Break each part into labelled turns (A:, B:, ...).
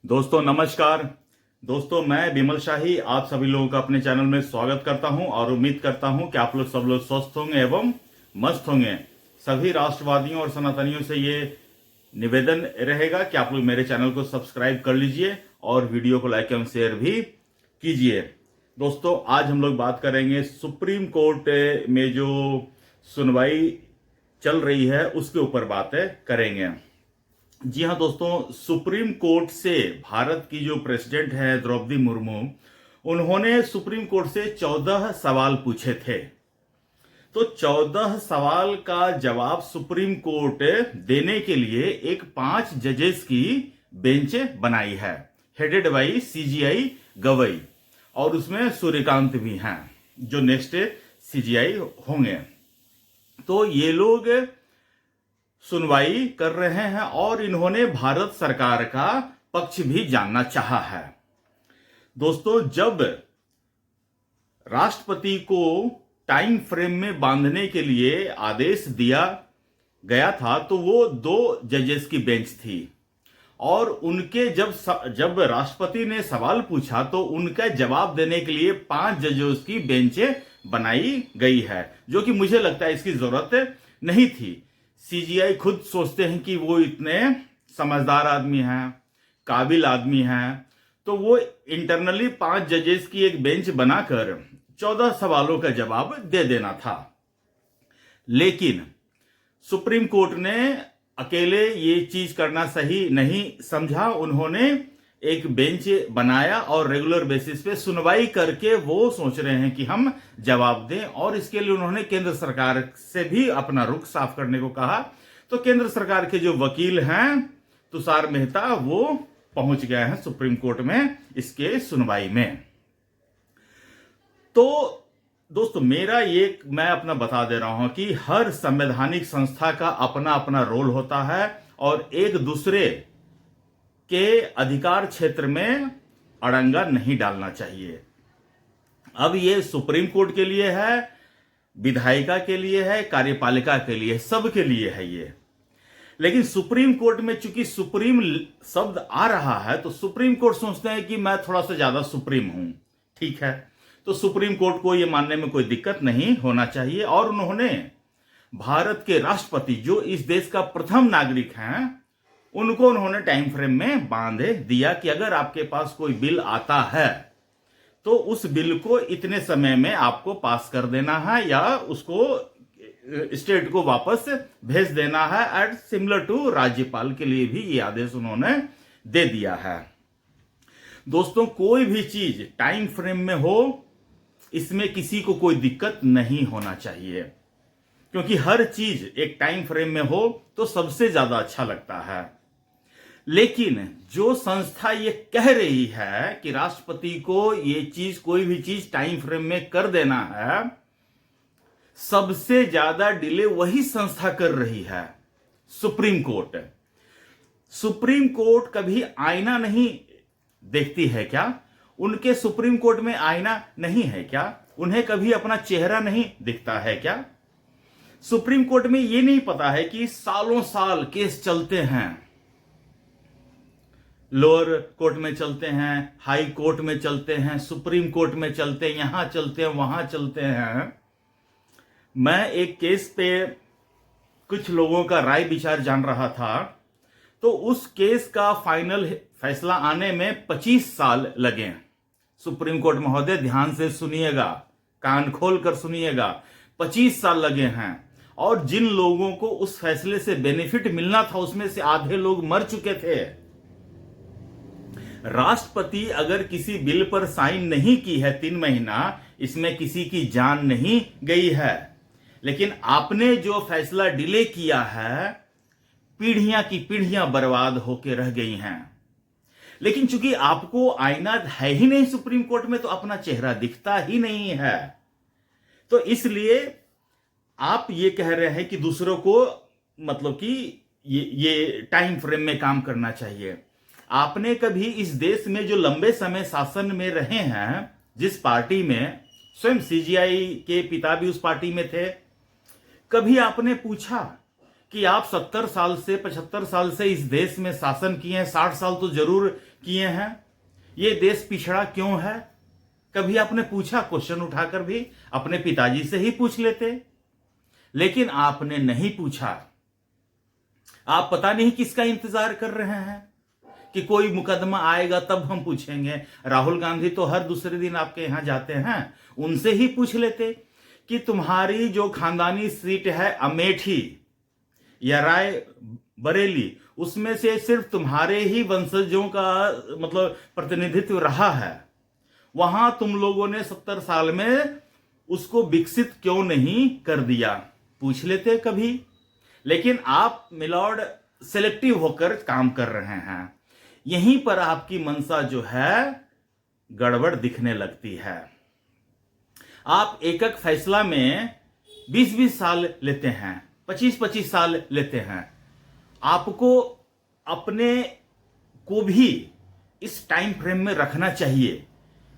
A: दोस्तों नमस्कार। दोस्तों मैं विमल शाही आप सभी लोगों का अपने चैनल में स्वागत करता हूं और उम्मीद करता हूं कि आप लोग सब लोग स्वस्थ होंगे एवं मस्त होंगे। सभी राष्ट्रवादियों और सनातनियों से ये निवेदन रहेगा कि आप लोग मेरे चैनल को सब्सक्राइब कर लीजिए और वीडियो को लाइक एवं शेयर भी कीजिए। दोस्तों आज हम लोग बात करेंगे सुप्रीम कोर्ट में जो सुनवाई चल रही है उसके ऊपर बातें करेंगे। जी हाँ दोस्तों, सुप्रीम कोर्ट से भारत की जो प्रेसिडेंट है द्रौपदी मुर्मू, उन्होंने सुप्रीम कोर्ट से 14 सवाल पूछे थे। तो 14 सवाल का जवाब सुप्रीम कोर्ट देने के लिए एक 5 जजेस की बेंच बनाई है, हेडेड बाई सीजीआई गवई, और उसमें सूर्यकांत भी हैं जो नेक्स्ट सीजीआई होंगे। तो ये लोग सुनवाई कर रहे हैं और इन्होंने भारत सरकार का पक्ष भी जानना चाहा है। दोस्तों जब राष्ट्रपति को टाइम फ्रेम में बांधने के लिए आदेश दिया गया था तो वो 2 जजेस की बेंच थी और उनके जब राष्ट्रपति ने सवाल पूछा तो उनका जवाब देने के लिए 5 जजेस की बेंच बनाई गई है, जो कि मुझे लगता है इसकी जरूरत नहीं थी। सीजीआई खुद सोचते हैं कि वो इतने समझदार आदमी हैं, काबिल आदमी हैं, तो वो इंटरनली 5 जजेस की एक बेंच बनाकर 14 सवालों का जवाब दे देना था। लेकिन सुप्रीम कोर्ट ने अकेले ये चीज करना सही नहीं समझा। उन्होंने एक बेंच बनाया और रेगुलर बेसिस पे सुनवाई करके वो सोच रहे हैं कि हम जवाब दें, और इसके लिए उन्होंने केंद्र सरकार से भी अपना रुख साफ करने को कहा। तो केंद्र सरकार के जो वकील हैं तुषार मेहता, वो पहुंच गए हैं सुप्रीम कोर्ट में इसके सुनवाई में। तो दोस्तों मैं अपना बता दे रहा हूं कि हर संवैधानिक संस्था का अपना अपना रोल होता है और एक दूसरे के अधिकार क्षेत्र में अड़ंगा नहीं डालना चाहिए। अब ये सुप्रीम कोर्ट के लिए है, विधायिका के लिए है, कार्यपालिका के लिए, सबके लिए है ये। लेकिन सुप्रीम कोर्ट में चूंकि सुप्रीम शब्द आ रहा है तो सुप्रीम कोर्ट सोचते हैं कि मैं थोड़ा सा ज्यादा सुप्रीम हूं, ठीक है। तो सुप्रीम कोर्ट को यह मानने में कोई दिक्कत नहीं होना चाहिए और उन्होंने भारत के राष्ट्रपति जो इस देश का प्रथम नागरिक हैं उनको उन्होंने टाइम फ्रेम में बांध दिया कि अगर आपके पास कोई बिल आता है तो उस बिल को इतने समय में आपको पास कर देना है या उसको स्टेट को वापस भेज देना है। एंड सिमिलर टू राज्यपाल के लिए भी ये आदेश उन्होंने दे दिया है। दोस्तों कोई भी चीज टाइम फ्रेम में हो, इसमें किसी को कोई दिक्कत नहीं होना चाहिए, क्योंकि हर चीज एक टाइम फ्रेम में हो तो सबसे ज्यादा अच्छा लगता है। लेकिन जो संस्था ये कह रही है कि राष्ट्रपति को ये चीज कोई भी चीज टाइम फ्रेम में कर देना है, सबसे ज्यादा डिले वही संस्था कर रही है, सुप्रीम कोर्ट। सुप्रीम कोर्ट कभी आईना नहीं देखती है क्या? उनके सुप्रीम कोर्ट में आईना नहीं है क्या? उन्हें कभी अपना चेहरा नहीं दिखता है क्या? सुप्रीम कोर्ट में यह नहीं पता है कि सालों साल केस चलते हैं, लोअर कोर्ट में चलते हैं, हाई कोर्ट में चलते हैं, सुप्रीम कोर्ट में चलते हैं, यहां चलते हैं, वहां चलते हैं। मैं एक केस पे कुछ लोगों का राय विचार जान रहा था, तो उस केस का फाइनल फैसला आने में 25 साल लगे। सुप्रीम कोर्ट महोदय ध्यान से सुनिएगा, कान खोल कर सुनिएगा, 25 साल लगे हैं। और जिन लोगों को उस फैसले से बेनिफिट मिलना था उसमें से आधे लोग मर चुके थे। राष्ट्रपति अगर किसी बिल पर साइन नहीं की है 3 महीना, इसमें किसी की जान नहीं गई है। लेकिन आपने जो फैसला डिले किया है, पीढ़ियां की पीढ़ियां बर्बाद होकर रह गई हैं। लेकिन चूंकि आपको आईना है ही नहीं सुप्रीम कोर्ट में, तो अपना चेहरा दिखता ही नहीं है, तो इसलिए आप ये कह रहे हैं कि दूसरों को मतलब कि ये टाइम फ्रेम में काम करना चाहिए। आपने कभी इस देश में जो लंबे समय शासन में रहे हैं, जिस पार्टी में स्वयं सीजीआई के पिता भी उस पार्टी में थे, कभी आपने पूछा कि आप 70 साल से 75 साल से इस देश में शासन किए हैं, 60 साल तो जरूर किए हैं, ये देश पिछड़ा क्यों है? कभी आपने पूछा? क्वेश्चन उठाकर भी अपने पिताजी से ही पूछ लेते, लेकिन आपने नहीं पूछा। आप पता नहीं किसका इंतजार कर रहे हैं कि कोई मुकदमा आएगा तब हम पूछेंगे। राहुल गांधी तो हर दूसरे दिन आपके यहां जाते हैं, उनसे ही पूछ लेते कि तुम्हारी जो खानदानी सीट है अमेठी या राय बरेली, उसमें से सिर्फ तुम्हारे ही वंशजों का मतलब प्रतिनिधित्व रहा है, वहां तुम लोगों ने 70 साल में उसको विकसित क्यों नहीं कर दिया? पूछ लेते कभी। लेकिन आप मिलॉर्ड सेलेक्टिव होकर काम कर रहे हैं। यहीं पर आपकी मंशा जो है गड़बड़ दिखने लगती है। आप एक एक फैसला में 20-20 साल लेते हैं, 25-25 साल लेते हैं। आपको अपने को भी इस टाइम फ्रेम में रखना चाहिए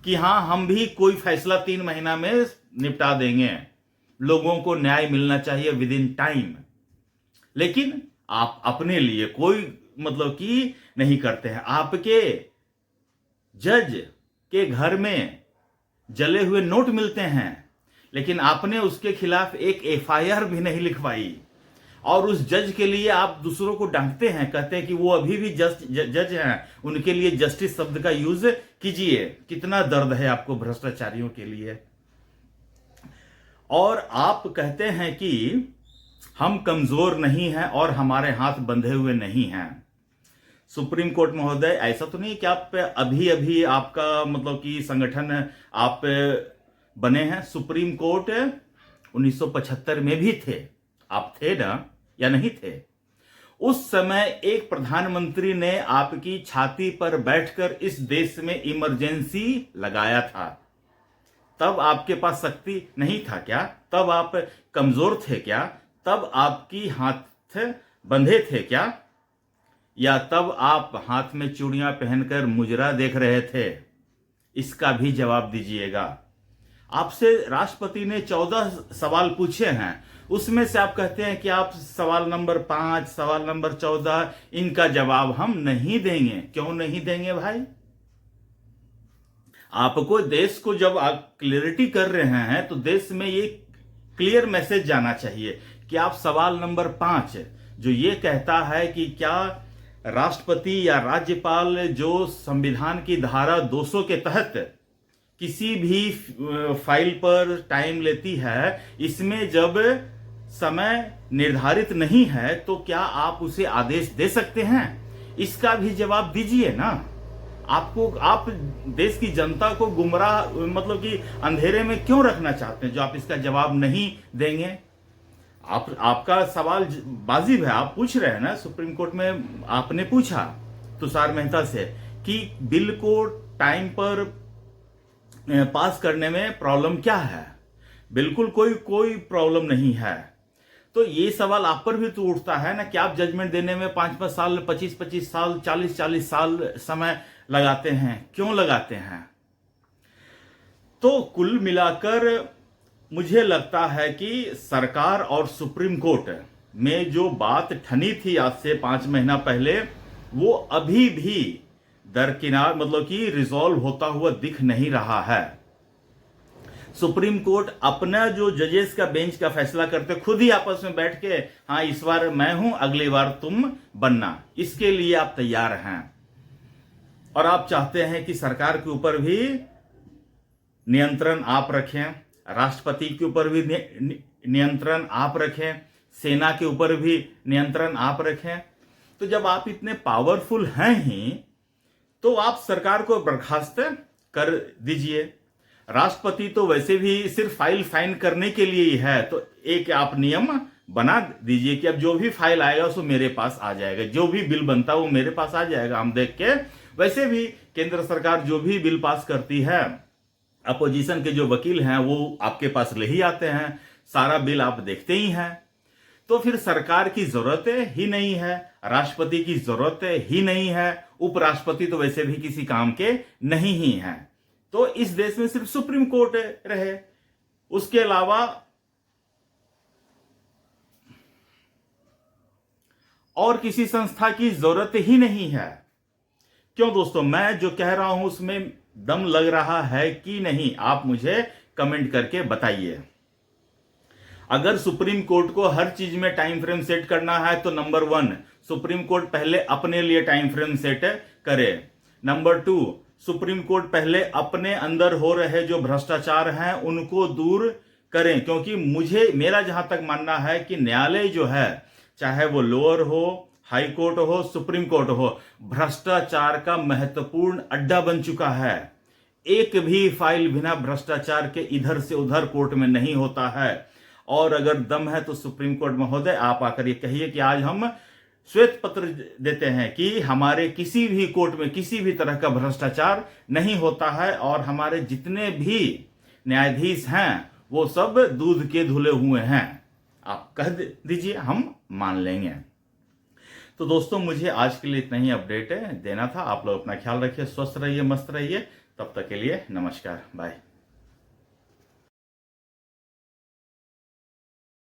A: कि हां, हम भी कोई फैसला 3 महीना में निपटा देंगे, लोगों को न्याय मिलना चाहिए विद इन टाइम। लेकिन आप अपने लिए कोई मतलब कि नहीं करते हैं। आपके जज के घर में जले हुए नोट मिलते हैं, लेकिन आपने उसके खिलाफ एक एफआईआर भी नहीं लिखवाई, और उस जज के लिए आप दूसरों को डांटते हैं, कहते हैं कि वो अभी भी जज हैं, उनके लिए जस्टिस शब्द का यूज कीजिए। कितना दर्द है आपको भ्रष्टाचारियों के लिए। और आप कहते हैं कि हम कमजोर नहीं हैं और हमारे हाथ बंधे हुए नहीं हैं। सुप्रीम कोर्ट महोदय, ऐसा तो नहीं कि आप अभी अभी आपका मतलब कि संगठन आप बने हैं। सुप्रीम कोर्ट 1975 में भी थे, आप थे ना या नहीं थे? उस समय एक प्रधानमंत्री ने आपकी छाती पर बैठकर इस देश में इमरजेंसी लगाया था। तब आपके पास शक्ति नहीं था क्या? तब आप कमजोर थे क्या? तब आपकी हाथ बंधे थे क्या? या तब आप हाथ में चूड़ियां पहनकर मुजरा देख रहे थे? इसका भी जवाब दीजिएगा। आपसे राष्ट्रपति ने 14 सवाल पूछे हैं, उसमें से आप कहते हैं कि आप सवाल नंबर 5, सवाल नंबर 14, इनका जवाब हम नहीं देंगे। क्यों नहीं देंगे भाई? आपको देश को जब आप क्लियरिटी कर रहे हैं तो देश में ये क्लियर मैसेज जाना चाहिए कि आप सवाल नंबर 5 जो ये कहता है कि क्या राष्ट्रपति या राज्यपाल जो संविधान की धारा 200 के तहत किसी भी फाइल पर टाइम लेती है, इसमें जब समय निर्धारित नहीं है तो क्या आप उसे आदेश दे सकते हैं? इसका भी जवाब दीजिए ना। आप देश की जनता को गुमराह मतलब कि अंधेरे में क्यों रखना चाहते हैं जो आप इसका जवाब नहीं देंगे? आपका सवाल वाजिब है, आप पूछ रहे हैं ना। सुप्रीम कोर्ट में आपने पूछा तुषार मेहता से कि बिल को टाइम पर पास करने में प्रॉब्लम क्या है? बिल्कुल कोई प्रॉब्लम नहीं है। तो ये सवाल आप पर भी तो उठता है ना कि आप जजमेंट देने में 5-5 साल, 25-25 साल, 40-40 साल समय लगाते हैं। क्यों लगाते हैं? तो कुल मिलाकर मुझे लगता है कि सरकार और सुप्रीम कोर्ट में जो बात ठनी थी आज से 5 महीना पहले, वो अभी भी दरकिनार मतलब कि रिजॉल्व होता हुआ दिख नहीं रहा है। सुप्रीम कोर्ट अपना जो जजेस का बेंच का फैसला करते खुद ही आपस में बैठ के, हाँ इस बार मैं हूं, अगली बार तुम बनना, इसके लिए आप तैयार हैं। और आप चाहते हैं कि सरकार के ऊपर भी नियंत्रण आप रखें, राष्ट्रपति के ऊपर भी नियंत्रण आप रखें, सेना के ऊपर भी नियंत्रण आप रखें। तो जब आप इतने पावरफुल हैं ही तो आप सरकार को बर्खास्त कर दीजिए। राष्ट्रपति तो वैसे भी सिर्फ फाइल साइन करने के लिए ही है, तो एक आप नियम बना दीजिए कि अब जो भी फाइल आएगा उसको मेरे पास आ जाएगा, जो भी बिल बनता है वो मेरे पास आ जाएगा, हम देख के। वैसे भी केंद्र सरकार जो भी बिल पास करती है, अपोजिशन के जो वकील हैं वो आपके पास ले ही आते हैं, सारा बिल आप देखते ही हैं। तो फिर सरकार की जरूरत ही नहीं है, राष्ट्रपति की जरूरत ही नहीं है, उपराष्ट्रपति तो वैसे भी किसी काम के नहीं ही हैं। तो इस देश में सिर्फ सुप्रीम कोर्ट रहे, उसके अलावा और किसी संस्था की जरूरत ही नहीं है। क्यों दोस्तों, मैं जो कह रहा हूं उसमें दम लग रहा है कि नहीं, आप मुझे कमेंट करके बताइए। अगर सुप्रीम कोर्ट को हर चीज में टाइम फ्रेम सेट करना है तो नंबर 1, सुप्रीम कोर्ट पहले अपने लिए टाइम फ्रेम सेट करे। नंबर 2, सुप्रीम कोर्ट पहले अपने अंदर हो रहे जो भ्रष्टाचार हैं उनको दूर करें, क्योंकि मेरा जहां तक मानना है कि न्यायालय जो है, चाहे वो लोअर हो, हाई कोर्ट हो, सुप्रीम कोर्ट हो, भ्रष्टाचार का महत्वपूर्ण अड्डा बन चुका है। एक भी फाइल बिना भ्रष्टाचार के इधर से उधर कोर्ट में नहीं होता है। और अगर दम है तो सुप्रीम कोर्ट महोदय आप आकर ये कहिए कि आज हम श्वेत पत्र देते हैं कि हमारे किसी भी कोर्ट में किसी भी तरह का भ्रष्टाचार नहीं होता है और हमारे जितने भी न्यायाधीश हैं वो सब दूध के धुले हुए हैं। आप कह दीजिए, हम मान लेंगे। तो दोस्तों, मुझे आज के लिए इतना ही अपडेट देना था। आप लोग अपना ख्याल रखिए, स्वस्थ रहिए, मस्त रहिए। तब तक के लिए नमस्कार, बाय।